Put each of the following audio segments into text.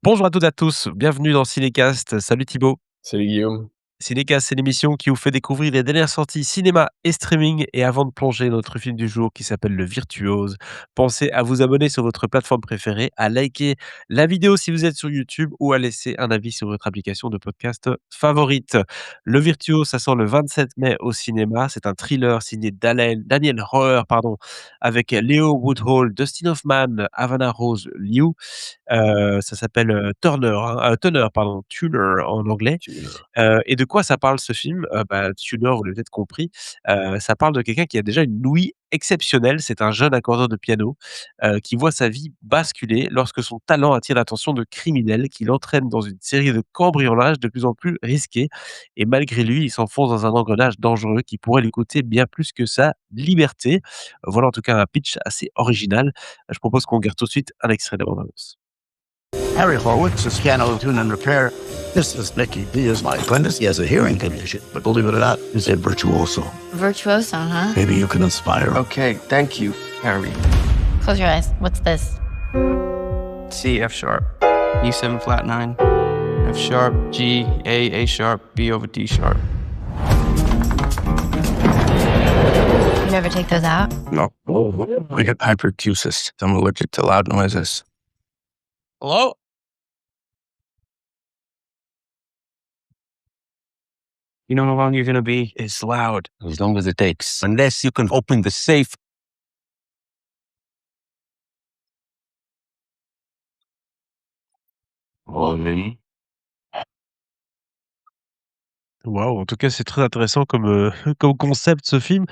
Bonjour à toutes et à tous, bienvenue dans Cinécast. Salut Thibaut. Salut Guillaume. Cinécast, c'est l'émission qui vous fait découvrir les dernières sorties cinéma et streaming. Et avant de plonger dans notre film du jour qui s'appelle Le Virtuose, pensez à vous abonner sur votre plateforme préférée, à liker la vidéo si vous êtes sur YouTube ou à laisser un avis sur votre application de podcast favorite. Le Virtuose, ça sort le 27 mai au cinéma. C'est un thriller signé Daniel Roher, avec Leo Woodhall, Dustin Hoffman, Havana Rose Liu. Ça s'appelle Turner, Tuner en anglais. Et de quoi ça parle ce film? Tudor, vous l'avez peut-être compris, ça parle de quelqu'un qui a déjà une ouïe exceptionnelle. C'est un jeune accordeur de piano, qui voit sa vie basculer lorsque son talent attire l'attention de criminels qui l'entraînent dans une série de cambriolages de plus en plus risqués et malgré lui, il s'enfonce dans un engrenage dangereux qui pourrait lui coûter bien plus que sa liberté. Voilà en tout cas un pitch assez original. Je propose qu'on regarde tout de suite un extrait de la bande annonce. Harry Horowitz is piano tune and repair. This is Nicky. He is my apprentice. He has a hearing condition, but believe it or not, he's a virtuoso. Virtuoso, huh? Maybe you can inspire. Okay, thank you, Harry. Close your eyes. What's this? C, F sharp, E7 flat 9, F sharp, G, A sharp, B over D sharp. You never take those out? No. I get hyperacusis. I'm allergic to loud noises. Hello? You know how long you're gonna be? It's loud. As long as it takes. Unless you can open the safe. Oh, me. Waouh, en tout cas, c'est très intéressant comme, comme concept ce film.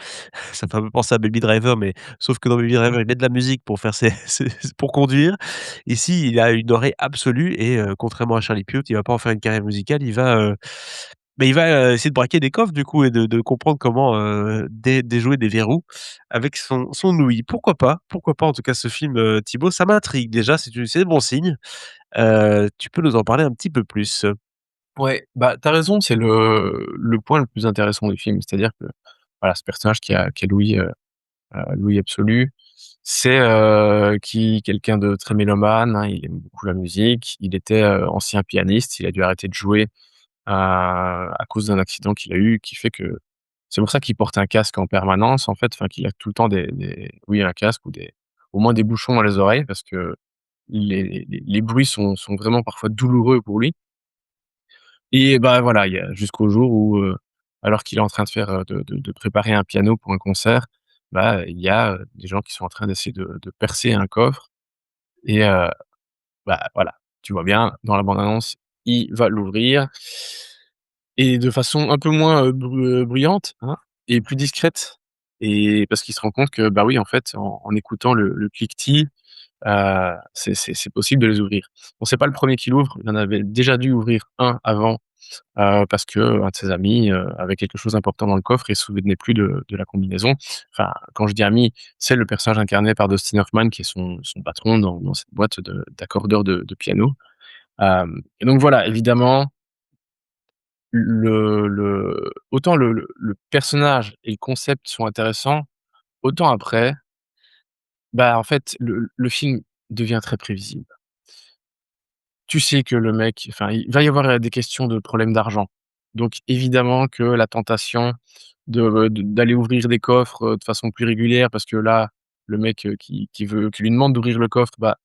Ça me fait un peu penser à Baby Driver, mais sauf que dans Baby Driver, il met de la musique pour faire ses pour conduire. Ici, il a une oreille absolue et contrairement à Charlie Puth, il va pas en faire une carrière musicale, il va, essayer de braquer des coffres du coup et de comprendre comment, déjouer des verrous avec son ouïe. Pourquoi pas en tout cas ce film, Thibaut? Ça m'intrigue déjà, c'est bon signe. Tu peux nous en parler un petit peu plus? Ouais, bah, tu raison, c'est le point le plus intéressant du film. C'est-à-dire que, voilà, ce personnage qui a l'ouïe absolue, c'est, quelqu'un de très mélomane, hein, il aime beaucoup la musique. Il était, ancien pianiste, il a dû arrêter de jouer à cause d'un accident qu'il a eu, qui fait que c'est pour ça qu'il porte un casque en permanence, en fait, enfin, qu'il a tout le temps un casque ou au moins des bouchons dans les oreilles parce que les bruits sont vraiment parfois douloureux pour lui. Et bah, voilà, il y a jusqu'au jour où, alors qu'il est en train de faire, de préparer un piano pour un concert, bah, il y a, des gens qui sont en train d'essayer de percer un coffre et bah, voilà, tu vois bien dans la bande annonce, il va l'ouvrir et de façon un peu moins, bruyante, hein, et plus discrète et parce qu'il se rend compte que, bah, oui, en fait, en écoutant le cliquetis, c'est possible de les ouvrir. Bon, c'est pas le premier qu'il ouvre, il en avait déjà dû ouvrir un avant. Parce que, un de ses amis, avait quelque chose d'important dans le coffre et se souvenait plus de la combinaison. Enfin, quand je dis ami, c'est le personnage incarné par Dustin Hoffman qui est son patron dans cette boîte d'accordeurs de piano. Et donc voilà, évidemment, autant le personnage et le concept sont intéressants, autant après, bah, en fait, le film devient très prévisible. Tu sais que le mec enfin, il va y avoir, des questions de problèmes d'argent. Donc évidemment que la tentation d'aller ouvrir des coffres, de façon plus régulière parce que là, le mec, qui lui demande d'ouvrir le coffre, bah,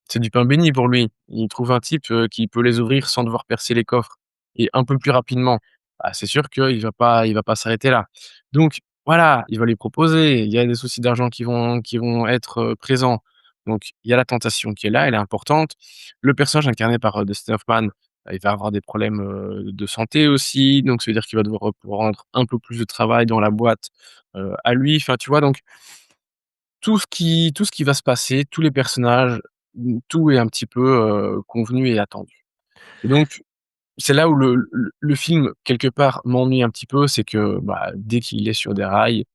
c'est du pain béni pour lui. Il trouve un type, qui peut les ouvrir sans devoir percer les coffres et un peu plus rapidement. Bah, c'est sûr qu'il va pas s'arrêter là. Donc voilà, il va lui proposer, il y a des soucis d'argent qui vont être, présents. Donc il y a la tentation qui est là, elle est importante. Le personnage incarné par, Dustin Hoffman, bah, il va avoir des problèmes, de santé aussi, donc ça veut dire qu'il va devoir reprendre un peu plus de travail dans la boîte, à lui. Enfin, tu vois? Donc tout ce qui va se passer, tous les personnages, tout est un petit peu, convenu et attendu. Et donc, c'est là où le film, quelque part, m'ennuie un petit peu, c'est que, bah, dès qu'il est sur des rails,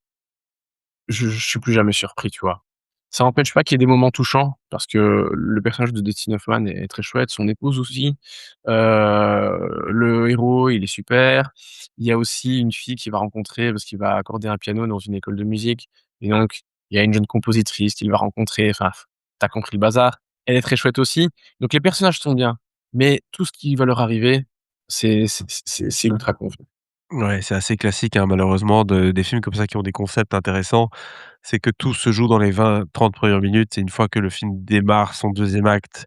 je suis plus jamais surpris, tu vois? Ça n'empêche pas qu'il y ait des moments touchants, parce que le personnage de Dustin Hoffman est très chouette, son épouse aussi, le héros, il est super. Il y a aussi une fille qu'il va rencontrer parce qu'il va accorder un piano dans une école de musique et donc il y a une jeune compositrice qu'il va rencontrer, enfin, tu compris le bazar. elle est très chouette aussi. Donc les personnages sont bien, mais tout ce qui va leur arriver, c'est ultra confus. Ouais, c'est assez classique, hein, malheureusement de des films comme ça qui ont des concepts intéressants. C'est que tout se joue dans les 20-30 premières minutes et une fois que le film démarre son deuxième acte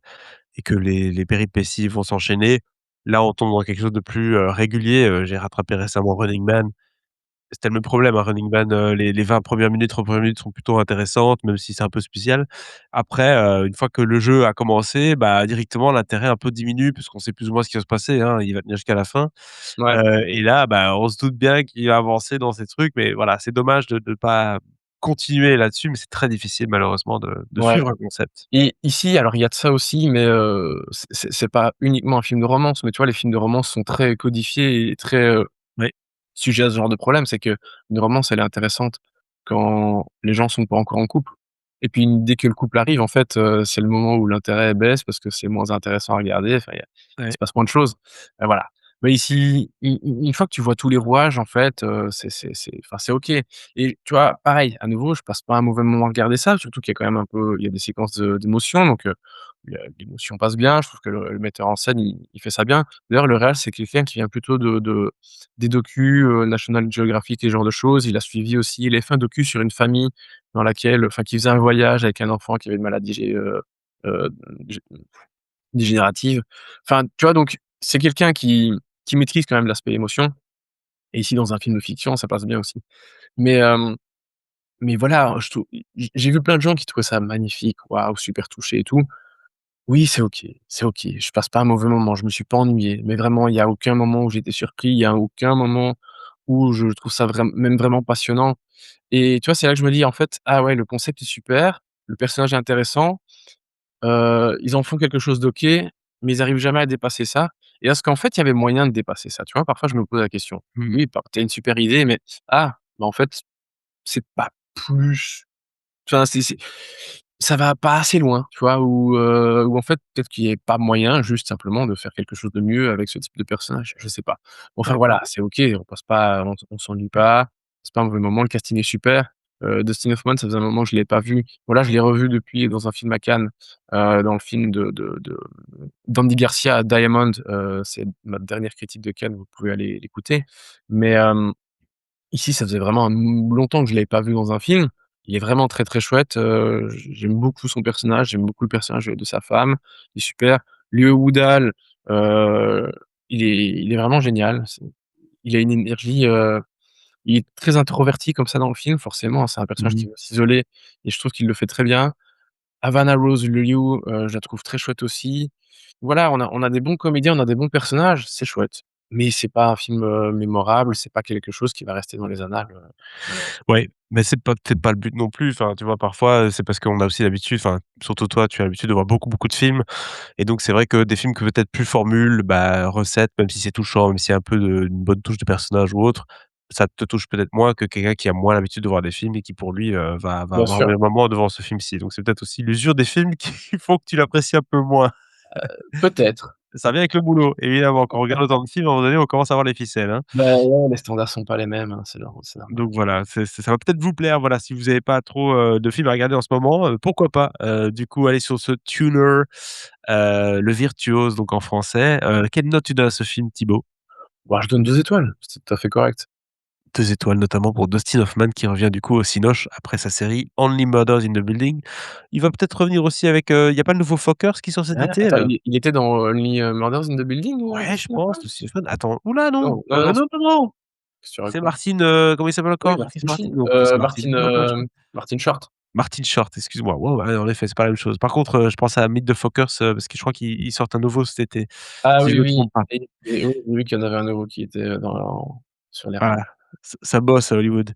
et que les péripéties vont s'enchaîner, là, on tombe dans quelque chose de plus, régulier. J'ai rattrapé récemment Running Man. C'était le même problème, hein, Running Man, les 20 premières minutes, 30 premières minutes sont plutôt intéressantes, même si c'est un peu spécial. Après, une fois que le jeu a commencé, bah, directement l'intérêt un peu diminue puisqu'on sait plus ou moins ce qui va se passer, hein. Il va tenir jusqu'à la fin, Ouais, et là, bah, on se doute bien qu'il va avancer dans ces trucs, mais voilà, c'est dommage de pas continuer là-dessus, mais c'est très difficile malheureusement de ouais. suivre un concept. Et ici, alors il y a de ça aussi, mais c'est pas uniquement un film de romance, mais tu vois, les films de romance sont très codifiés et très, Oui, sujet à ce genre de problème, c'est qu'une romance, elle est intéressante quand les gens sont pas encore en couple et puis dès que le couple arrive, en fait, c'est le moment où l'intérêt baisse parce que c'est moins intéressant à regarder, enfin, il ouais. se passe moins de choses, voilà. Mais ici, une fois que tu vois tous les rouages, en fait, enfin, c'est OK et tu vois, pareil, à nouveau, je passe pas un mauvais moment à regarder ça, surtout qu'il y a quand même un peu il y a des séquences d'émotion donc l'émotion passe bien. Je trouve que le metteur en scène, il fait ça bien. D'ailleurs, le réal, c'est quelqu'un qui vient plutôt de des docus, National Geographic et ce genre de choses. Il a suivi aussi il avait fait un docu sur une famille dans laquelle enfin, qui faisait un voyage avec un enfant qui avait une maladie heu, gé dégénérative. Enfin, tu vois? Donc c'est quelqu'un qui maîtrise quand même l'aspect émotion et ici, dans un film de fiction, ça passe bien aussi. Mais mais voilà, je trouve j'ai vu plein de gens qui trouvaient ça magnifique, waouh, super touchés et tout. Oui, c'est OK, c'est OK. Je passe pas un mauvais moment, je me suis pas ennuyé, mais vraiment, il y a aucun moment où j'ai été surpris, il y a aucun moment où je trouve ça même vraiment passionnant et tu vois, c'est là que je me dis: «En fait, ah ouais, le concept est super, le personnage est intéressant, ils en font quelque chose d'OK, mais ils arrivent jamais à dépasser ça» et est-ce qu'en fait, il y avait moyen de dépasser ça? Tu vois? Parfois, je me pose la question. Mmh. Oui, tu as une super idée, mais bah, en fait, c'est pas plus enfin, c'est ça va pas assez loin, tu vois? Ou en fait, peut-être qu'il y ait pas moyen juste simplement de faire quelque chose de mieux avec ce type de personnage, je sais pas. Enfin D'accord. voilà, c'est OK, on passe pas on s'ennuie pas, c'est pas un mauvais moment, le casting est super. Dustin Hoffman, ça faisait un moment que je l'avais pas vu. Voilà, je l'ai revu depuis dans un film à Cannes, dans le film de d'Andy Garcia, Diamond, c'est ma dernière critique de Cannes, vous pouvez aller l'écouter. Mais, ici, ça faisait vraiment longtemps que je l'avais pas vu dans un film. Il est vraiment très, très chouette, j'aime beaucoup son personnage, j'aime beaucoup le personnage de sa femme, il est super. Liu Woodall, heu, il est vraiment génial. Il a une énergie, il est très introverti comme ça dans le film, forcément, c'est un personnage qui Mmh. veut s'isoler et je trouve qu'il le fait très bien. Havana Rose Liu, je la trouve très chouette aussi. Voilà, on a des bons comédiens, on a des bons personnages, c'est chouette. Mais c'est pas un film, mémorable, c'est pas quelque chose qui va rester dans les annales, malheureusement. Ouais, mais c'est peut-être pas le but non plus. Enfin, tu vois, parfois, c'est parce qu'on a aussi l'habitude, enfin, surtout toi, tu as l'habitude de voir beaucoup, beaucoup de films et donc c'est vrai que des films que peut-être plus formule, bah, recette, même si c'est touchant, même s'il y a un peu une bonne touche de personnage ou autre, ça te touche peut-être moins que quelqu'un qui a moins l'habitude de voir des films et qui pour lui, va Bien avoir sûr, un moment devant ce film-ci. Donc c'est peut-être aussi l'usure des films qui font que tu l'apprécies un peu moins. peut-être. Ça vient avec le boulot, évidemment. Quand on regarde autant de films, à un moment donné, on commence à voir les ficelles, hein. Bah, ouais, les standards sont pas les mêmes, hein, c'est normal. Donc voilà, ça va peut-être vous plaire, voilà, si vous avez pas trop, de films à regarder en ce moment, pourquoi pas, du coup, aller sur ce Tuner, Le Virtuose, donc en français. Quelle note tu donnes à ce film, Thibaut? Bah, je donne 2 étoiles, c'est tout à fait correct. 2 étoiles, notamment pour Dustin Hoffman qui revient du coup au cinoche après sa série Only Murders in the Building. Il va peut-être revenir aussi avec, il y a pas le nouveau Fockers qui sort cet Ah, été attends, là? il était dans Only, Murders in the Building, Ouais, je Dustin pense, Hoffman? Dustin Hoffman. Attends, ouh là non! Non, non, non, Non, non, non! qu'est-ce que tu C'est racontes? Martin, comment il s'appelle Oui, encore? Chris Martin Martin? Sheen, Non, Chris Martin. Non, comment il s'appelle? Martin Short. Martin Short, excuse-moi. Ouais, ouais, en effet, c'est pas la même chose. Par contre, je pense à Meet the Fockers, parce que je crois qu'ils sortent un nouveau cet été, Ah si je oui, me oui trompe pas. et oui, j'ai vu qu'il y en avait un nouveau qui était, sur les Voilà, rails. ça bosse à Hollywood.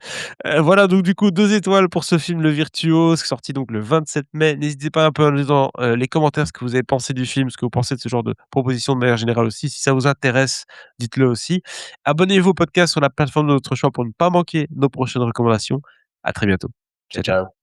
Voilà donc du coup 2 étoiles pour ce film Le Virtuose, sorti donc le 27 mai. N'hésitez pas un peu à nous dans, les commentaires ce que vous avez pensé du film, ce que vous pensez de ce genre de proposition de manière générale aussi. Si ça vous intéresse, dites-le aussi. Abonnez-vous au podcast sur la plateforme de votre choix pour ne pas manquer nos prochaines recommandations. À très bientôt. Ciao, Ciao, ciao. ciao.